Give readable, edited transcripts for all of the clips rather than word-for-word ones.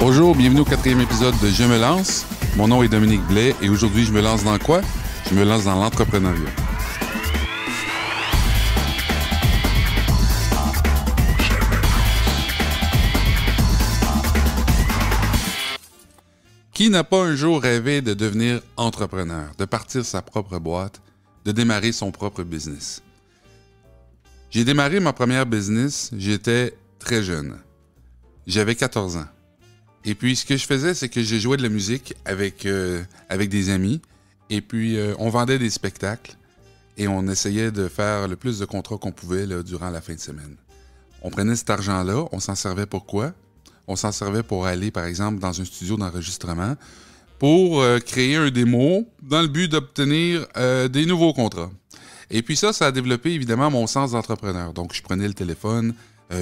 Bonjour, bienvenue au 4e épisode de Je me lance. Mon nom est Dominique Blais et aujourd'hui, je me lance dans quoi? Je me lance dans l'entrepreneuriat. Qui n'a pas un jour rêvé de devenir entrepreneur, de partir sa propre boîte, de démarrer son propre business? J'ai démarré ma première business, j'étais très jeune. J'avais 14 ans. Et puis, ce que je faisais, c'est que je jouais de la musique avec des amis. Et puis, on vendait des spectacles et on essayait de faire le plus de contrats qu'on pouvait là, durant la fin de semaine. On prenait cet argent-là, on s'en servait pour quoi? On s'en servait pour aller, par exemple, dans un studio d'enregistrement pour créer un démo dans le but d'obtenir des nouveaux contrats. Et puis ça a développé évidemment mon sens d'entrepreneur. Donc, je prenais le téléphone,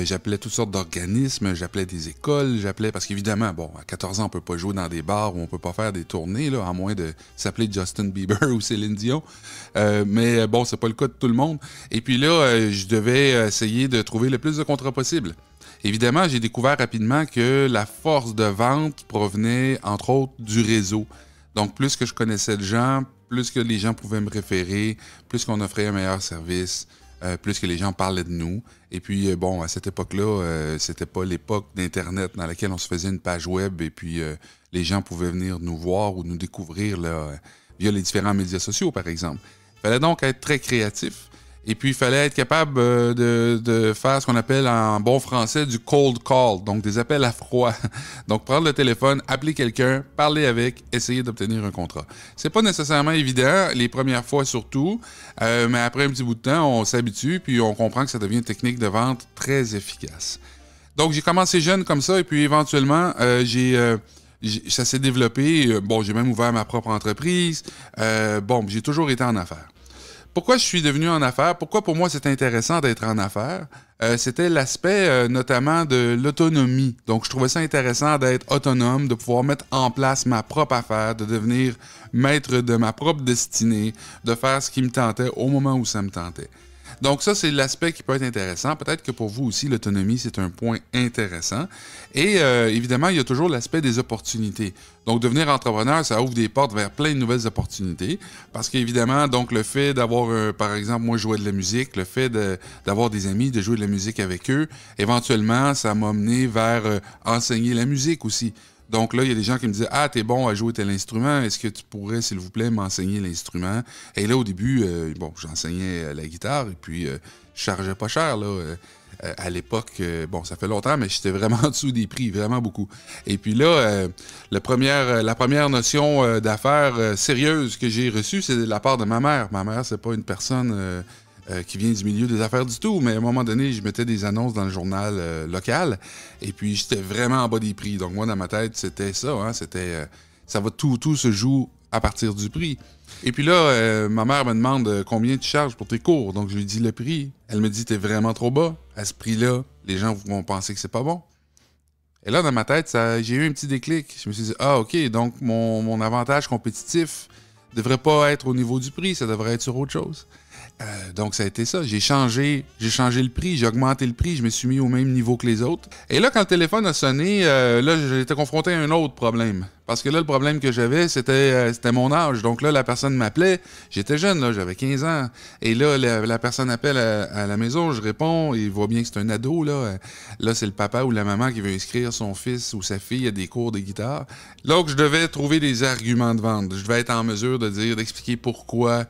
j'appelais toutes sortes d'organismes, j'appelais des écoles, parce qu'évidemment, bon, à 14 ans, on peut pas jouer dans des bars ou on peut pas faire des tournées, là, à moins de s'appeler Justin Bieber ou Céline Dion. Mais bon, c'est pas le cas de tout le monde. Et puis là, je devais essayer de trouver le plus de contrats possible. Évidemment, j'ai découvert rapidement que la force de vente provenait, entre autres, du réseau. Donc, plus que je connaissais de gens, plus que les gens pouvaient me référer, plus qu'on offrait un meilleur service, plus que les gens parlaient de nous. Et puis, bon, à cette époque-là, c'était pas l'époque d'Internet dans laquelle on se faisait une page web et puis les gens pouvaient venir nous voir ou nous découvrir là, via les différents médias sociaux, par exemple. Il fallait donc être très créatif. Et puis, il fallait être capable de faire ce qu'on appelle en bon français du cold call, donc des appels à froid. Donc, prendre le téléphone, appeler quelqu'un, parler avec, essayer d'obtenir un contrat. C'est pas nécessairement évident, les premières fois surtout, mais après un petit bout de temps, on s'habitue, puis on comprend que ça devient une technique de vente très efficace. Donc, j'ai commencé jeune comme ça, et puis éventuellement, ça s'est développé. Bon, j'ai même ouvert ma propre entreprise. Bon, j'ai toujours été en affaires. Pourquoi je suis devenu en affaires? Pourquoi pour moi c'est intéressant d'être en affaires? C'était l'aspect notamment de l'autonomie. Donc je trouvais ça intéressant d'être autonome, de pouvoir mettre en place ma propre affaire, de devenir maître de ma propre destinée, de faire ce qui me tentait au moment où ça me tentait. Donc ça, c'est l'aspect qui peut être intéressant. Peut-être que pour vous aussi, l'autonomie, c'est un point intéressant. Et évidemment, il y a toujours l'aspect des opportunités. Donc, devenir entrepreneur, ça ouvre des portes vers plein de nouvelles opportunités. Parce qu'évidemment, donc le fait d'avoir, par exemple, moi, je jouais de la musique, le fait d'avoir des amis, de jouer de la musique avec eux, éventuellement, ça m'a mené vers enseigner la musique aussi. Donc là, il y a des gens qui me disaient « Ah, t'es bon à jouer tel instrument, est-ce que tu pourrais, s'il vous plaît, m'enseigner l'instrument? » Et là, au début, bon, j'enseignais la guitare et puis je chargeais pas cher, là. À l'époque, bon, ça fait longtemps, mais j'étais vraiment en dessous des prix, vraiment beaucoup. Et puis là, la première notion d'affaires sérieuse que j'ai reçue, c'est de la part de ma mère. Ma mère, c'est pas une personne qui vient du milieu des affaires du tout, mais à un moment donné, je mettais des annonces dans le journal local, et puis j'étais vraiment en bas des prix. Donc moi, dans ma tête, c'était ça, hein, ça va tout se joue à partir du prix. Et puis là, ma mère me demande combien tu charges pour tes cours. Donc je lui dis le prix. Elle me dit, t'es vraiment trop bas. À ce prix-là, les gens vont penser que c'est pas bon. Et là, dans ma tête, j'ai eu un petit déclic. Je me suis dit, ah ok, donc mon avantage compétitif devrait pas être au niveau du prix, ça devrait être sur autre chose. Donc, ça a été ça. J'ai changé le prix, j'ai augmenté le prix, je me suis mis au même niveau que les autres. Et là, quand le téléphone a sonné, là, j'ai été confronté à un autre problème. Parce que là, le problème que j'avais, c'était mon âge. Donc là, la personne m'appelait. J'étais jeune, là, j'avais 15 ans. Et là, la personne appelle à la maison, je réponds, il voit bien que c'est un ado, là. Là, c'est le papa ou la maman qui veut inscrire son fils ou sa fille à des cours de guitare. Donc, je devais trouver des arguments de vente. Je devais être en mesure d'expliquer pourquoi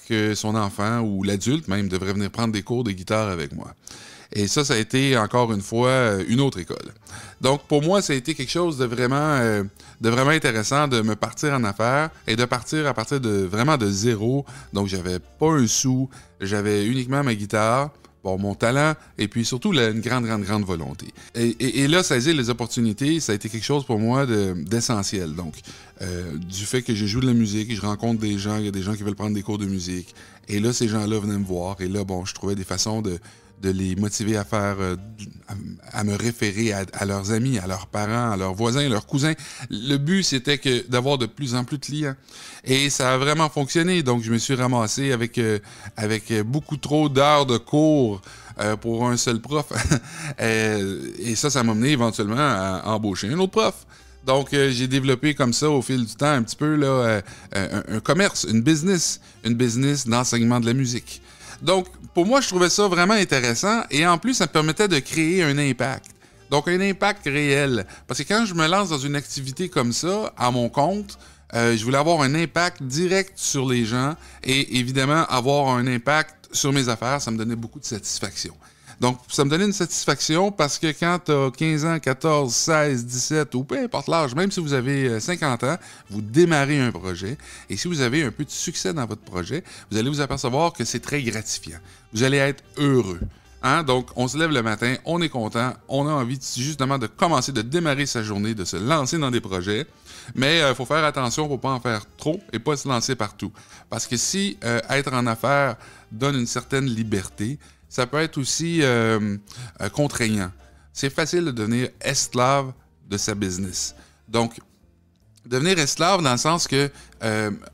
que son enfant ou l'adulte même devrait venir prendre des cours de guitare avec moi. Et ça a été encore une fois une autre école. Donc pour moi, ça a été quelque chose de vraiment intéressant de me partir en affaires et de partir à partir de vraiment de zéro. Donc j'avais pas un sou, j'avais uniquement ma guitare, bon, mon talent et puis surtout une grande volonté. Et là, saisir les opportunités, ça a été quelque chose pour moi d'essentiel. Donc, du fait que je joue de la musique, je rencontre des gens, il y a des gens qui veulent prendre des cours de musique. Et là, ces gens-là venaient me voir. Et là, bon, je trouvais des façons de les motiver à faire, à me référer à leurs amis, à leurs parents, à leurs voisins, à leurs cousins. Le but, c'était d'avoir de plus en plus de clients. Et ça a vraiment fonctionné. Donc, je me suis ramassé avec beaucoup trop d'heures de cours pour un seul prof. Et ça m'a mené éventuellement à embaucher un autre prof. Donc, j'ai développé comme ça, au fil du temps, un petit peu là, un commerce, une business d'enseignement de la musique. Donc, pour moi, je trouvais ça vraiment intéressant et en plus, ça me permettait de créer un impact. Donc, un impact réel. Parce que quand je me lance dans une activité comme ça, à mon compte, je voulais avoir un impact direct sur les gens et évidemment, avoir un impact sur mes affaires, ça me donnait beaucoup de satisfaction. Donc, ça me donnait une satisfaction parce que quand tu as 15 ans, 14, 16, 17 ou peu importe l'âge, même si vous avez 50 ans, vous démarrez un projet et si vous avez un peu de succès dans votre projet, vous allez vous apercevoir que c'est très gratifiant. Vous allez être heureux. Hein? Donc, on se lève le matin, on est content, on a envie justement de commencer, de démarrer sa journée, de se lancer dans des projets. Mais il faut faire attention pour ne pas en faire trop et pas se lancer partout. Parce que si être en affaires donne une certaine liberté, ça peut être aussi contraignant. C'est facile de devenir esclave de sa business. Donc, devenir esclave dans le sens que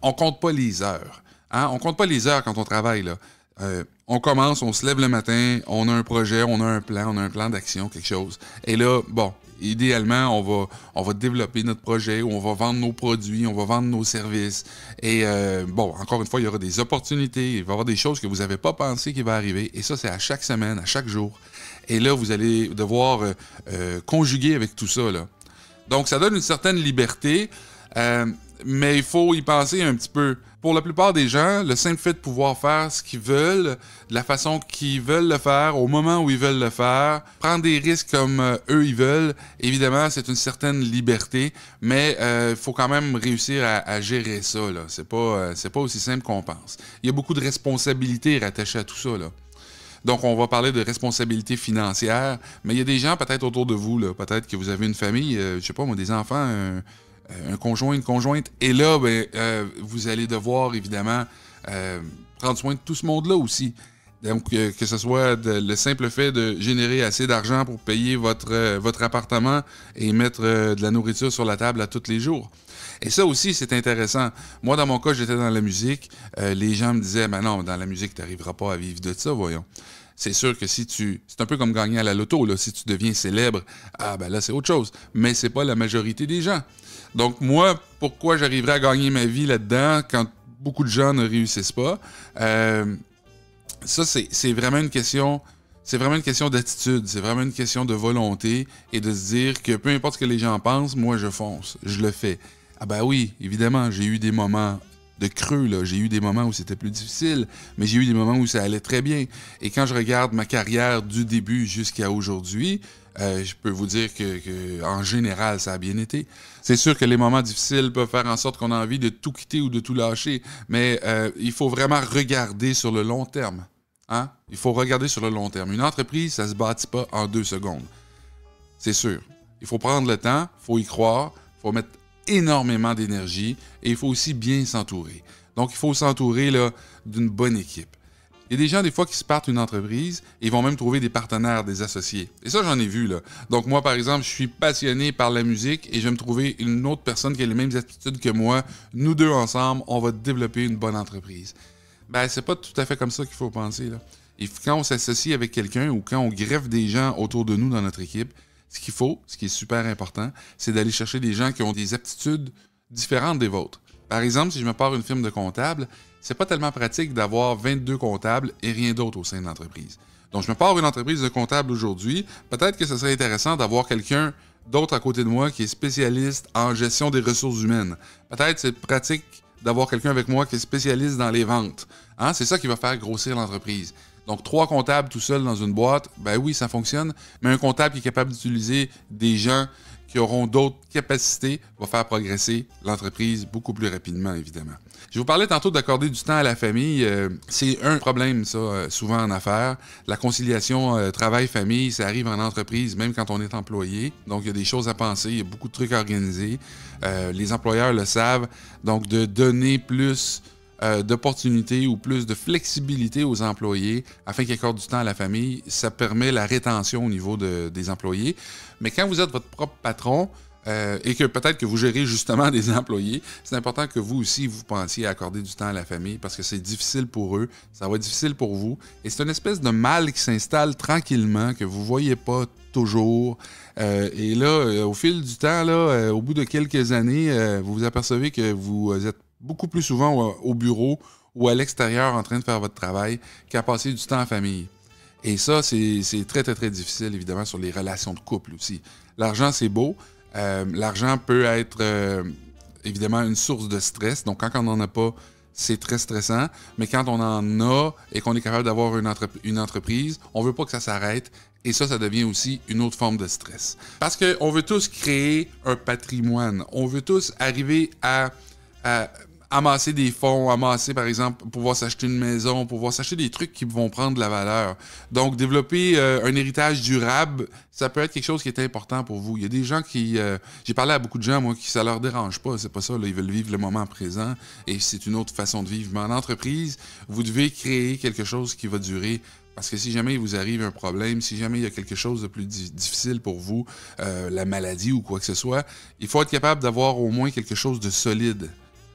on compte pas les heures. Hein? On compte pas les heures quand on travaille, là. On commence, on se lève le matin, on a un projet, on a un plan d'action, quelque chose. Et là, bon, idéalement, on va développer notre projet, on va vendre nos produits, on va vendre nos services. Et bon, encore une fois, il y aura des opportunités, il va y avoir des choses que vous n'avez pas pensé qui vont arriver. Et ça, c'est à chaque semaine, à chaque jour. Et là, vous allez devoir conjuguer avec tout ça, là. Donc, ça donne une certaine liberté, mais il faut y penser un petit peu. Pour la plupart des gens, le simple fait de pouvoir faire ce qu'ils veulent, de la façon qu'ils veulent le faire, au moment où ils veulent le faire, prendre des risques comme eux ils veulent, évidemment, c'est une certaine liberté, mais il faut quand même réussir à gérer ça, là. C'est pas aussi simple qu'on pense. Il y a beaucoup de responsabilités rattachées à tout ça, là. Donc, on va parler de responsabilité financière, mais il y a des gens peut-être autour de vous, là, peut-être que vous avez une famille, je sais pas moi, des enfants, un conjoint, une conjointe, et là, vous allez devoir, évidemment, prendre soin de tout ce monde-là aussi. Donc, que ce soit le simple fait de générer assez d'argent pour payer votre appartement et mettre de la nourriture sur la table à tous les jours. Et ça aussi, c'est intéressant. Moi, dans mon cas, j'étais dans la musique. Les gens me disaient, ben non, dans la musique, tu n'arriveras pas à vivre de ça, voyons. C'est sûr que c'est un peu comme gagner à la loto, là. Si tu deviens célèbre, ben là, c'est autre chose. Mais c'est pas la majorité des gens. Donc, moi, pourquoi j'arriverais à gagner ma vie là-dedans quand beaucoup de gens ne réussissent pas? Ça, c'est vraiment une question... C'est vraiment une question d'attitude, c'est vraiment une question de volonté et de se dire que peu importe ce que les gens pensent, moi, je fonce, je le fais. Ah ben oui, évidemment, j'ai eu des moments de creux, là. J'ai eu des moments où c'était plus difficile, mais j'ai eu des moments où ça allait très bien. Et quand je regarde ma carrière du début jusqu'à aujourd'hui, je peux vous dire que en général, ça a bien été. C'est sûr que les moments difficiles peuvent faire en sorte qu'on a envie de tout quitter ou de tout lâcher, mais il faut vraiment regarder sur le long terme. Hein? Il faut regarder sur le long terme. Une entreprise, ça ne se bâtit pas en 2 secondes. C'est sûr. Il faut prendre le temps, il faut y croire, il faut mettre énormément d'énergie et il faut aussi bien s'entourer. Donc, il faut s'entourer là, d'une bonne équipe. Il y a des gens, des fois, qui se partent une entreprise et ils vont même trouver des partenaires, des associés. Et ça, j'en ai vu, là. Donc, moi, par exemple, je suis passionné par la musique et je vais me trouver une autre personne qui a les mêmes aptitudes que moi. Nous deux, ensemble, on va développer une bonne entreprise. Ben, c'est pas tout à fait comme ça qu'il faut penser, là. Et quand on s'associe avec quelqu'un ou quand on greffe des gens autour de nous dans notre équipe, ce qu'il faut, ce qui est super important, c'est d'aller chercher des gens qui ont des aptitudes différentes des vôtres. Par exemple, si je me pars une firme de comptable, c'est pas tellement pratique d'avoir 22 comptables et rien d'autre au sein de l'entreprise. Donc, je me pars une entreprise de comptable aujourd'hui, peut-être que ce serait intéressant d'avoir quelqu'un d'autre à côté de moi qui est spécialiste en gestion des ressources humaines. Peut-être c'est pratique d'avoir quelqu'un avec moi qui est spécialiste dans les ventes. Hein? C'est ça qui va faire grossir l'entreprise. Donc, 3 comptables tout seuls dans une boîte, ben oui, ça fonctionne, mais un comptable qui est capable d'utiliser des gens qui auront d'autres capacités va faire progresser l'entreprise beaucoup plus rapidement, évidemment. Je vous parlais tantôt d'accorder du temps à la famille. C'est un problème, ça, souvent en affaires. La conciliation travail-famille, ça arrive en entreprise, même quand on est employé. Donc, il y a des choses à penser, il y a beaucoup de trucs à organiser. Les employeurs le savent. Donc, de donner plus d'opportunités ou plus de flexibilité aux employés afin qu'ils accordent du temps à la famille, ça permet la rétention au niveau des employés. Mais quand vous êtes votre propre patron, et que peut-être que vous gérez justement des employés, c'est important que vous aussi, vous pensiez à accorder du temps à la famille parce que c'est difficile pour eux, ça va être difficile pour vous. Et c'est une espèce de mal qui s'installe tranquillement, que vous ne voyez pas toujours. Et là, au fil du temps, là, au bout de quelques années, vous vous apercevez que vous êtes beaucoup plus souvent au bureau ou à l'extérieur en train de faire votre travail qu'à passer du temps en famille. Et ça, c'est très, très, très difficile, évidemment, sur les relations de couple aussi. L'argent, c'est beau. L'argent peut être, évidemment, une source de stress. Donc, quand on n'en a pas, c'est très stressant. Mais quand on en a et qu'on est capable d'avoir une entreprise, on ne veut pas que ça s'arrête. Et ça devient aussi une autre forme de stress. Parce qu'on veut tous créer un patrimoine. On veut tous arriver à amasser des fonds, amasser, par exemple, pouvoir s'acheter une maison, pouvoir s'acheter des trucs qui vont prendre de la valeur. Donc, développer un héritage durable, ça peut être quelque chose qui est important pour vous. Il y a des gens qui... j'ai parlé à beaucoup de gens, moi, qui ça leur dérange pas. C'est pas ça, là, ils veulent vivre le moment présent et c'est une autre façon de vivre. Mais en entreprise, vous devez créer quelque chose qui va durer. Parce que si jamais il vous arrive un problème, si jamais il y a quelque chose de plus difficile pour vous, la maladie ou quoi que ce soit, il faut être capable d'avoir au moins quelque chose de solide.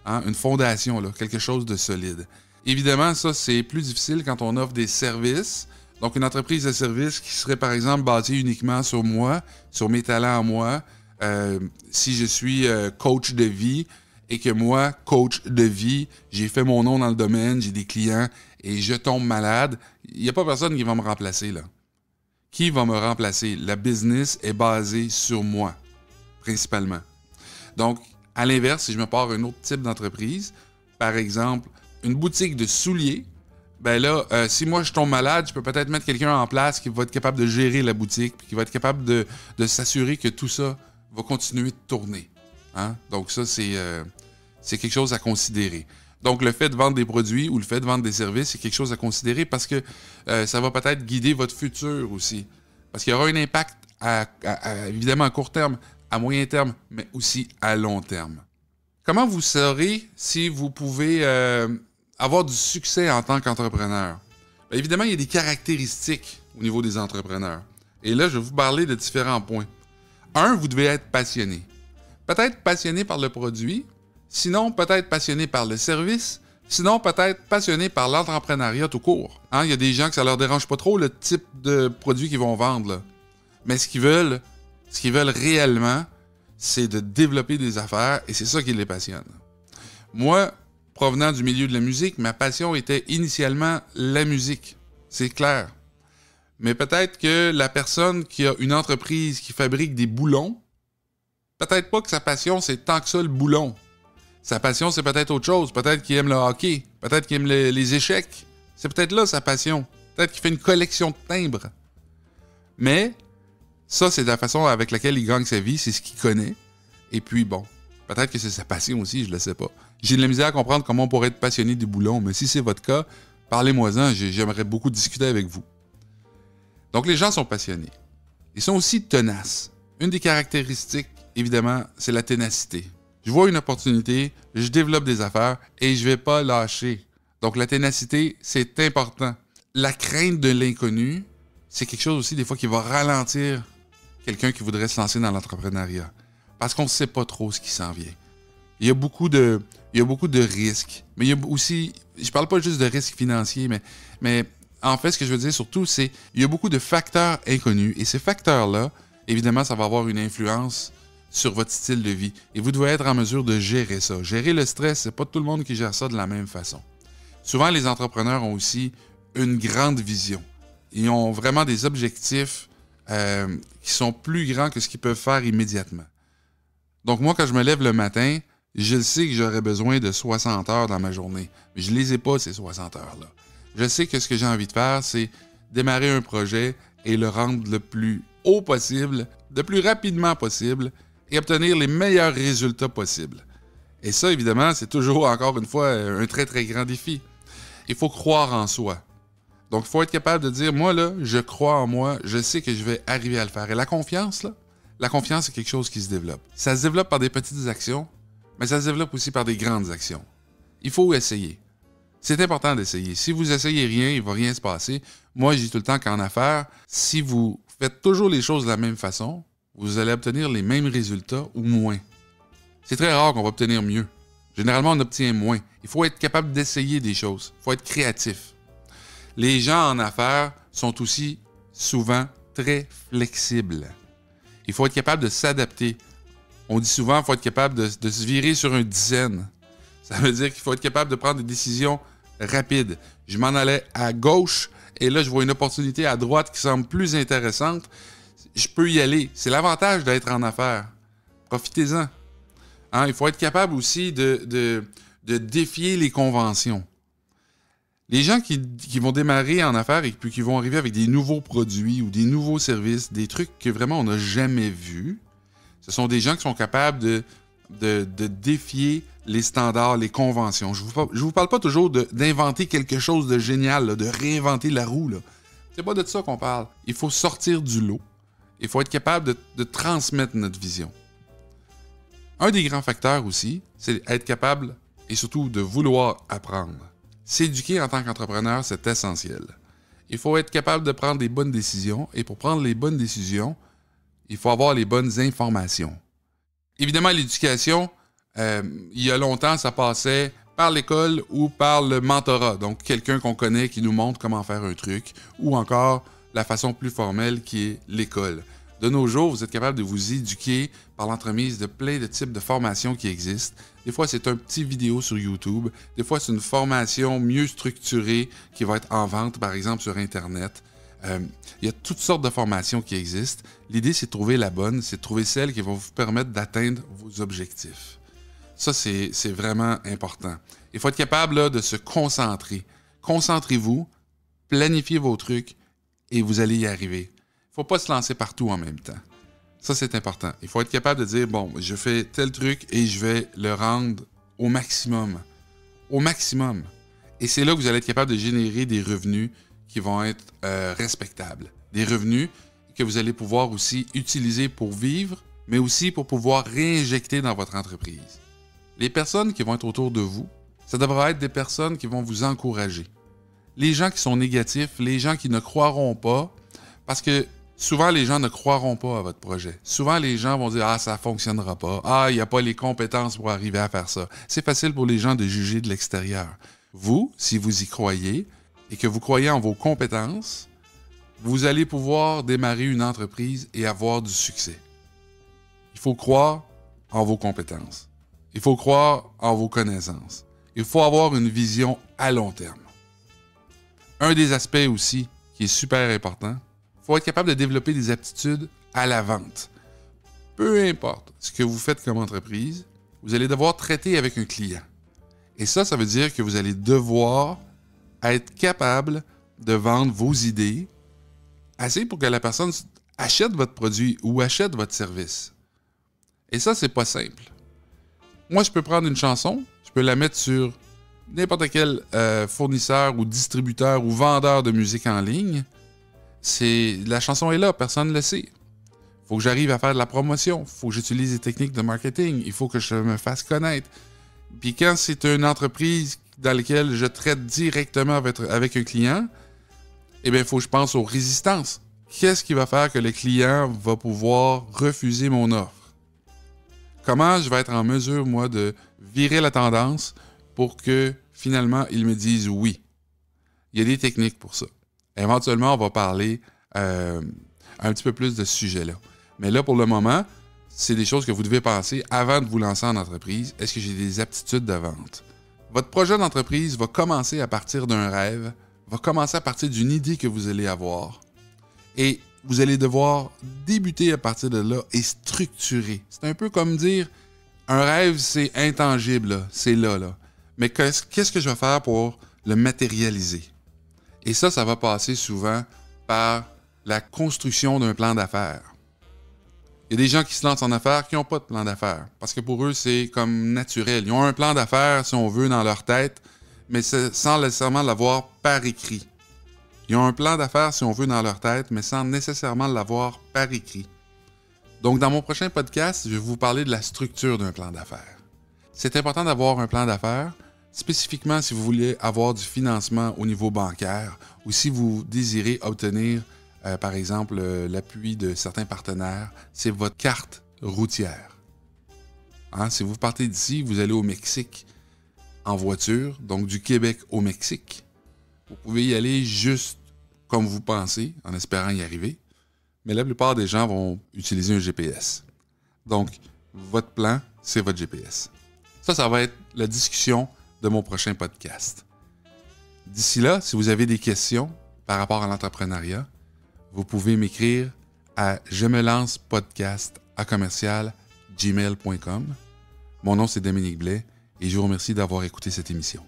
Hein, une fondation, là, quelque chose de solide. Évidemment, ça, c'est plus difficile quand on offre des services. Donc, une entreprise de services qui serait, par exemple, bâtie uniquement sur moi, sur mes talents à moi. Si je suis coach de vie et que moi, coach de vie, j'ai fait mon nom dans le domaine, j'ai des clients et je tombe malade, il n'y a pas personne qui va me remplacer, là. Qui va me remplacer? La business est basée sur moi, principalement. Donc, à l'inverse, si je me pars un autre type d'entreprise, par exemple, une boutique de souliers, ben là, si moi je tombe malade, je peux peut-être mettre quelqu'un en place qui va être capable de gérer la boutique, puis qui va être capable de s'assurer que tout ça va continuer de tourner. Hein? Donc ça, c'est quelque chose à considérer. Donc le fait de vendre des produits ou le fait de vendre des services, c'est quelque chose à considérer parce que ça va peut-être guider votre futur aussi. Parce qu'il y aura un impact, évidemment, à court terme, à moyen terme, mais aussi à long terme. Comment vous saurez si vous pouvez avoir du succès en tant qu'entrepreneur? Bien, évidemment, il y a des caractéristiques au niveau des entrepreneurs. Et là, je vais vous parler de différents points. Un, vous devez être passionné. Peut-être passionné par le produit, sinon peut-être passionné par le service, sinon peut-être passionné par l'entrepreneuriat tout court. Hein, il y a des gens que ça leur dérange pas trop le type de produit qu'ils vont vendre, là. Mais ce qu'ils veulent réellement, c'est de développer des affaires et c'est ça qui les passionne. Moi, provenant du milieu de la musique, ma passion était initialement la musique. C'est clair. Mais peut-être que la personne qui a une entreprise qui fabrique des boulons, peut-être pas que sa passion, c'est tant que ça le boulon. Sa passion, c'est peut-être autre chose. Peut-être qu'il aime le hockey. Peut-être qu'il aime les échecs. C'est peut-être là sa passion. Peut-être qu'il fait une collection de timbres. Mais ça, c'est la façon avec laquelle il gagne sa vie, c'est ce qu'il connaît. Et puis, bon, peut-être que c'est sa passion aussi, je ne le sais pas. J'ai de la misère à comprendre comment on pourrait être passionné du boulon, mais si c'est votre cas, parlez-moi-en, j'aimerais beaucoup discuter avec vous. Donc, les gens sont passionnés. Ils sont aussi tenaces. Une des caractéristiques, évidemment, c'est la ténacité. Je vois une opportunité, je développe des affaires et je ne vais pas lâcher. Donc, la ténacité, c'est important. La crainte de l'inconnu, c'est quelque chose aussi, des fois, qui va ralentir quelqu'un qui voudrait se lancer dans l'entrepreneuriat. Parce qu'on ne sait pas trop ce qui s'en vient. Il y a beaucoup de risques. Mais il y a aussi, je parle pas juste de risques financiers, mais en fait, ce que je veux dire surtout, c'est qu'il y a beaucoup de facteurs inconnus. Et ces facteurs-là, évidemment, ça va avoir une influence sur votre style de vie. Et vous devez être en mesure de gérer ça. Gérer le stress, c'est pas tout le monde qui gère ça de la même façon. Souvent, les entrepreneurs ont aussi une grande vision. Ils ont vraiment des objectifs qui sont plus grands que ce qu'ils peuvent faire immédiatement. Donc moi, quand je me lève le matin, je sais que j'aurais besoin de 60 heures dans ma journée. Mais je ne les ai pas, ces 60 heures-là. Je sais que ce que j'ai envie de faire, c'est démarrer un projet et le rendre le plus haut possible, le plus rapidement possible et obtenir les meilleurs résultats possibles. Et ça, évidemment, c'est toujours, encore une fois, un très, très grand défi. Il faut croire en soi. Donc, il faut être capable de dire, moi, là, je crois en moi, je sais que je vais arriver à le faire. Et la confiance, là, la confiance, c'est quelque chose qui se développe. Ça se développe par des petites actions, mais ça se développe aussi par des grandes actions. Il faut essayer. C'est important d'essayer. Si vous essayez rien, il ne va rien se passer. Moi, je dis tout le temps qu'en affaires, si vous faites toujours les choses de la même façon, vous allez obtenir les mêmes résultats ou moins. C'est très rare qu'on va obtenir mieux. Généralement, on obtient moins. Il faut être capable d'essayer des choses. Il faut être créatif. Les gens en affaires sont aussi souvent très flexibles. Il faut être capable de s'adapter. On dit souvent qu'il faut être capable de se virer sur une dizaine. Ça veut dire qu'il faut être capable de prendre des décisions rapides. Je m'en allais à gauche et là, je vois une opportunité à droite qui semble plus intéressante. Je peux y aller. C'est l'avantage d'être en affaires. Profitez-en. Hein? Il faut être capable aussi de défier les conventions. Les gens qui vont démarrer en affaires et puis qui vont arriver avec des nouveaux produits ou des nouveaux services, des trucs que vraiment on n'a jamais vus, ce sont des gens qui sont capables de défier les standards, les conventions. Je vous parle pas toujours d'inventer quelque chose de génial, là, de réinventer la roue. C'est pas de ça qu'on parle. Il faut sortir du lot. Il faut être capable de transmettre notre vision. Un des grands facteurs aussi, c'est être capable et surtout de vouloir apprendre. S'éduquer en tant qu'entrepreneur, c'est essentiel. Il faut être capable de prendre des bonnes décisions et pour prendre les bonnes décisions, il faut avoir les bonnes informations. Évidemment, l'éducation, il y a longtemps, ça passait par l'école ou par le mentorat. Donc, quelqu'un qu'on connaît qui nous montre comment faire un truc ou encore la façon plus formelle qui est l'école. De nos jours, vous êtes capable de vous éduquer par l'entremise de plein de types de formations qui existent. Des fois, c'est un petit vidéo sur YouTube. Des fois, c'est une formation mieux structurée qui va être en vente, par exemple, sur Internet. Il y a toutes sortes de formations qui existent. L'idée, c'est de trouver la bonne, c'est de trouver celle qui va vous permettre d'atteindre vos objectifs. Ça, c'est vraiment important. Il faut être capable là, de se concentrer. Concentrez-vous, planifiez vos trucs et vous allez y arriver. Il ne faut pas se lancer partout en même temps. Ça, c'est important. Il faut être capable de dire, bon, je fais tel truc et je vais le rendre au maximum. Au maximum. Et c'est là que vous allez être capable de générer des revenus qui vont être respectables. Des revenus que vous allez pouvoir aussi utiliser pour vivre, mais aussi pour pouvoir réinjecter dans votre entreprise. Les personnes qui vont être autour de vous, ça devra être des personnes qui vont vous encourager. Les gens qui sont négatifs, les gens qui ne croiront pas, parce que souvent les gens ne croiront pas à votre projet. Souvent les gens vont dire « Ah, ça ne fonctionnera pas. Ah, il n'y a pas les compétences pour arriver à faire ça. » C'est facile pour les gens de juger de l'extérieur. Vous, si vous y croyez et que vous croyez en vos compétences, vous allez pouvoir démarrer une entreprise et avoir du succès. Il faut croire en vos compétences. Il faut croire en vos connaissances. Il faut avoir une vision à long terme. Un des aspects aussi qui est super important, il faut être capable de développer des aptitudes à la vente. Peu importe ce que vous faites comme entreprise, vous allez devoir traiter avec un client. Et ça veut dire que vous allez devoir être capable de vendre vos idées assez pour que la personne achète votre produit ou achète votre service. Et ça, c'est pas simple. Moi, je peux prendre une chanson, je peux la mettre sur n'importe quel fournisseur ou distributeur ou vendeur de musique en ligne. La chanson est là, personne ne le sait. Il faut que j'arrive à faire de la promotion, il faut que j'utilise des techniques de marketing, il faut que je me fasse connaître. Puis quand c'est une entreprise dans laquelle je traite directement avec un client, eh bien, il faut que je pense aux résistances. Qu'est-ce qui va faire que le client va pouvoir refuser mon offre? Comment je vais être en mesure, moi, de virer la tendance pour que, finalement, ils me disent oui? Il y a des techniques pour ça. Éventuellement, on va parler un petit peu plus de ce sujet-là. Mais là, pour le moment, c'est des choses que vous devez penser avant de vous lancer en entreprise. Est-ce que j'ai des aptitudes de vente? Votre projet d'entreprise va commencer à partir d'un rêve, va commencer à partir d'une idée que vous allez avoir. Et vous allez devoir débuter à partir de là et structurer. C'est un peu comme dire, un rêve, c'est intangible, c'est là. Mais qu'est-ce que je vais faire pour le matérialiser? Et ça va passer souvent par la construction d'un plan d'affaires. Il y a des gens qui se lancent en affaires qui n'ont pas de plan d'affaires. Parce que pour eux, c'est comme naturel. Ils ont un plan d'affaires, si on veut, dans leur tête, mais sans nécessairement l'avoir par écrit. Ils ont un plan d'affaires, si on veut, dans leur tête, mais sans nécessairement l'avoir par écrit. Donc, dans mon prochain podcast, je vais vous parler de la structure d'un plan d'affaires. C'est important d'avoir un plan d'affaires, spécifiquement si vous voulez avoir du financement au niveau bancaire ou si vous désirez obtenir par exemple, l'appui de certains partenaires, c'est votre carte routière. Hein? Si vous partez d'ici, vous allez au Mexique en voiture, donc du Québec au Mexique. Vous pouvez y aller juste comme vous pensez, en espérant y arriver. Mais la plupart des gens vont utiliser un GPS. Donc, votre plan, c'est votre GPS. Ça va être la discussion de mon prochain podcast. D'ici là, si vous avez des questions par rapport à l'entrepreneuriat, vous pouvez m'écrire à jemelancepodcast@gmail.com. Mon nom, c'est Dominique Blais et je vous remercie d'avoir écouté cette émission.